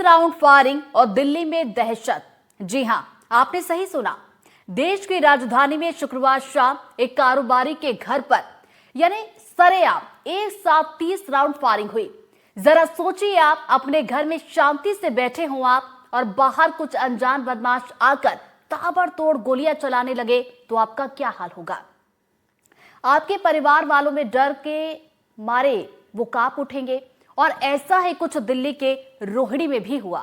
30 round firing और दिल्ली में दहशत। जी हां, आपने सही सुना। देश की राजधानी में शुक्रवार शाम एक कारोबारी के घर पर यानी सरेआम एक साथ 30 राउंड फायरिंग हुई। जरा सोचिए, आप अपने घर में शांति से बैठे हो आप और बाहर कुछ अनजान बदमाश आकर ताबड़तोड़ गोलियां चलाने लगे तो आपका क्या हाल होगा। आपके परिवार वालों में डर के मारे वो कांप उठेंगे। और ऐसा ही कुछ दिल्ली के रोहिणी में भी हुआ।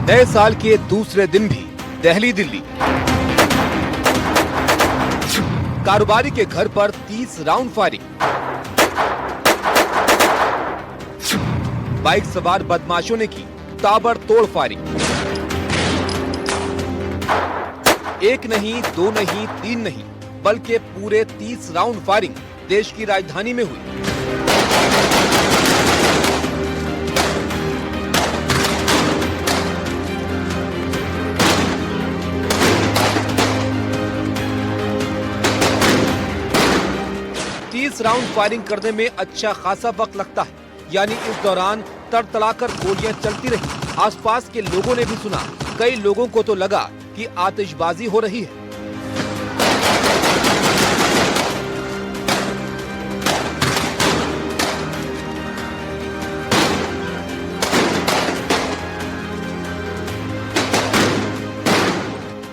नए साल के दूसरे दिन भी दिल्ली कारोबारी के घर पर 30 राउंड फायरिंग। बाइक सवार बदमाशों ने की ताबड़तोड़ फायरिंग। एक नहीं, दो नहीं, तीन नहीं, बल्कि पूरे 30 राउंड फायरिंग देश की राजधानी में हुई। राउंड फायरिंग करने में अच्छा खासा वक्त लगता है, यानी इस दौरान तड़तड़ाकर गोलियां चलती रही। आसपास के लोगों ने भी सुना। कई लोगों को तो लगा कि आतिशबाजी हो रही है।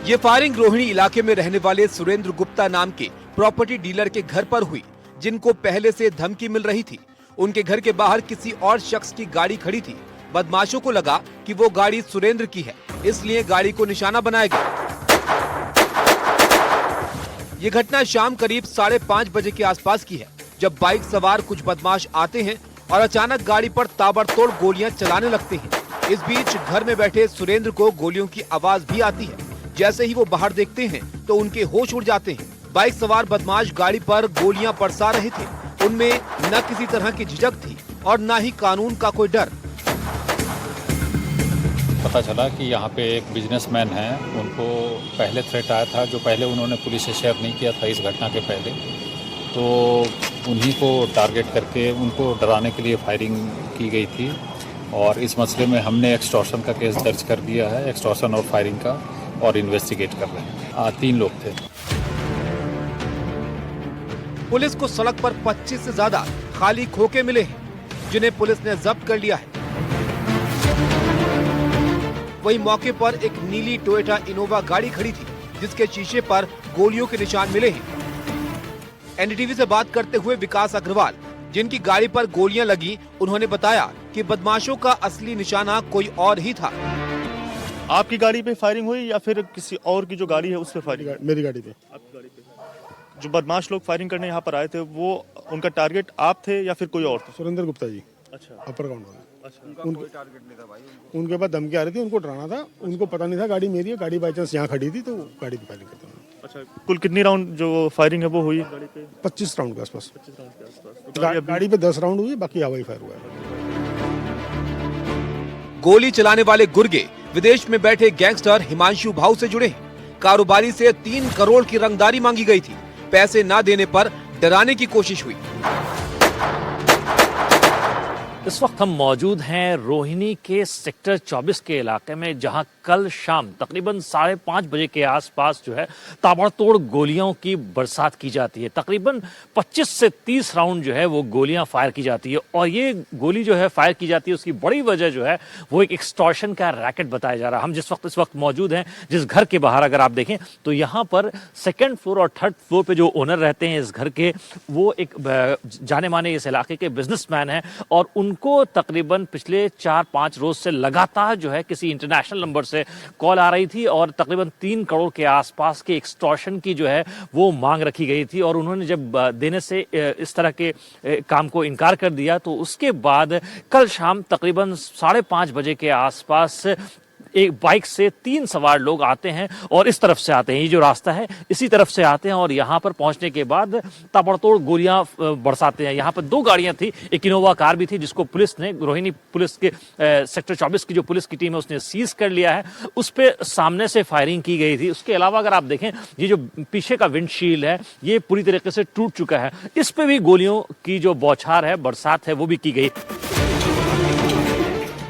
ये फायरिंग रोहिणी इलाके में रहने वाले सुरेंद्र गुप्ता नाम के प्रॉपर्टी डीलर के घर पर हुई, जिनको पहले से धमकी मिल रही थी। उनके घर के बाहर किसी और शख्स की गाड़ी खड़ी थी। बदमाशों को लगा कि वो गाड़ी सुरेंद्र की है, इसलिए गाड़ी को निशाना बनाया गया। ये घटना शाम करीब 5:30 बजे के आसपास की है, जब बाइक सवार कुछ बदमाश आते हैं और अचानक गाड़ी पर ताबड़तोड़ गोलियां चलाने लगते हैं। इस बीच घर में बैठे सुरेंद्र को गोलियों की आवाज भी आती है। जैसे ही वो बाहर देखते हैं तो उनके होश उड़ जाते हैं। बाइक सवार बदमाश गाड़ी पर गोलियां बरसा रहे थे। उनमें न किसी तरह की झिझक थी और न ही कानून का कोई डर। पता चला कि यहाँ पे एक बिजनेसमैन है, उनको पहले थ्रेट आया था, जो पहले उन्होंने पुलिस से शेयर नहीं किया था इस घटना के पहले। तो उन्हीं को टारगेट करके उनको डराने के लिए फायरिंग की गई थी। और इस मसले में हमने एक्सटॉर्शन का केस दर्ज कर दिया है, एक्सटॉर्शन और फायरिंग का, और इन्वेस्टिगेट कर रहे हैं। 3 लोग थे। पुलिस को सड़क पर 25 से ज्यादा खाली खोखे मिले हैं, जिन्हें पुलिस ने जब्त कर लिया है। वहीं मौके पर एक नीली टोयोटा इनोवा गाड़ी खड़ी थी, जिसके शीशे पर गोलियों के निशान मिले हैं। एनडीटीवी से बात करते हुए विकास अग्रवाल, जिनकी गाड़ी पर गोलियां लगी, उन्होंने बताया कि बदमाशों का असली निशाना कोई और ही था। आपकी गाड़ी पे फायरिंग हुई या फिर किसी और की जो गाड़ी है उस पे फायरिंग? मेरी गाड़ी पे। आपकी गाड़ी पे जो बदमाश लोग फायरिंग करने यहाँ पर आए थे, वो उनका टारगेट आप थे या फिर कोई और था? सुरेंद्र गुप्ता जी। अच्छा। अपर ग्राउंड वाले। अच्छा। कोई टारगेट नहीं था भाई। उनके बाद धमकी आ रही थी, उनको डराना था। उनको पता नहीं था गाड़ी मेरी है, गाड़ी बाई चांस यहाँ खड़ी थी तो गाड़ी पे फायरिंग करते हैं। अच्छा, कुल कितनी राउंड जो फायरिंग है वो हुई गाड़ी पे? 25 राउंड के आसपास। 25 राउंड के आसपास। गाड़ी पे 10 राउंड हुई, बाकी हवाई फायर हुआ है। गोली चलाने वाले गुर्गे विदेश में बैठे गैंगस्टर हिमांशु भाऊ से जुड़े हैं। कारोबारी से 3 करोड़ की रंगदारी मांगी गई थी। पैसे न देने पर डराने की कोशिश हुई। इस वक्त हम मौजूद हैं रोहिणी के सेक्टर 24 के इलाके में, जहां कल शाम तकरीबन 5:30 बजे के आसपास जो है ताबड़तोड़ गोलियों की बरसात की जाती है। तकरीबन 25 से 30 राउंड जो है वो गोलियां फायर की जाती है। और ये गोली जो है फायर की जाती है, उसकी बड़ी वजह जो है वो एक एक्सटॉर्शन का रैकेट बताया जा रहा है। हम इस वक्त मौजूद हैं जिस घर के बाहर, अगर आप देखें तो यहाँ पर 2nd फ्लोर और 3rd फ्लोर पे जो ओनर रहते हैं इस घर के, वो एक जाने माने इस इलाके के बिजनेसमैन हैं। और उनको तकरीबन पिछले 4-5 रोज से लगातार जो है किसी इंटरनेशनल नंबर से कॉल आ रही थी और तकरीबन 3 करोड़ के आसपास के एक्सटॉर्शन की जो है वो मांग रखी गई थी। और उन्होंने जब देने से इस तरह के काम को इनकार कर दिया, तो उसके बाद कल शाम तकरीबन 5:30 बजे के आसपास एक बाइक से 3 सवार लोग आते हैं और इस तरफ से आते हैं, ये जो रास्ता है इसी तरफ से आते हैं और यहाँ पर पहुंचने के बाद ताबड़तोड़ गोलियां बरसाते हैं। यहाँ पर 2 गाड़ियां थी, एक इनोवा कार भी थी जिसको पुलिस ने, रोहिणी पुलिस के सेक्टर 24 की जो पुलिस की टीम है उसने सीज कर लिया है। उस पे सामने से फायरिंग की गई थी। उसके अलावा अगर आप देखें ये जो पीछे का विंडशील्ड है ये पूरी तरीके से टूट चुका है, इस पे भी गोलियों की जो बौछार है, बरसात है, वो भी की गई।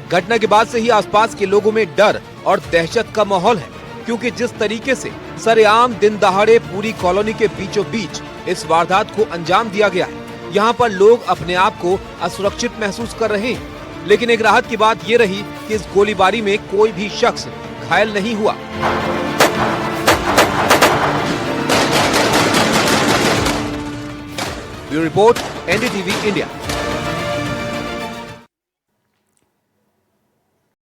घटना के बाद से ही आसपास के लोगों में डर और दहशत का माहौल है, क्योंकि जिस तरीके से सरेआम दिन दहाड़े पूरी कॉलोनी के बीचों बीच इस वारदात को अंजाम दिया गया है, यहाँ पर लोग अपने आप को असुरक्षित महसूस कर रहे हैं। लेकिन एक राहत की बात ये रही कि इस गोलीबारी में कोई भी शख्स घायल नहीं हुआ। Bureau report, NDTV India.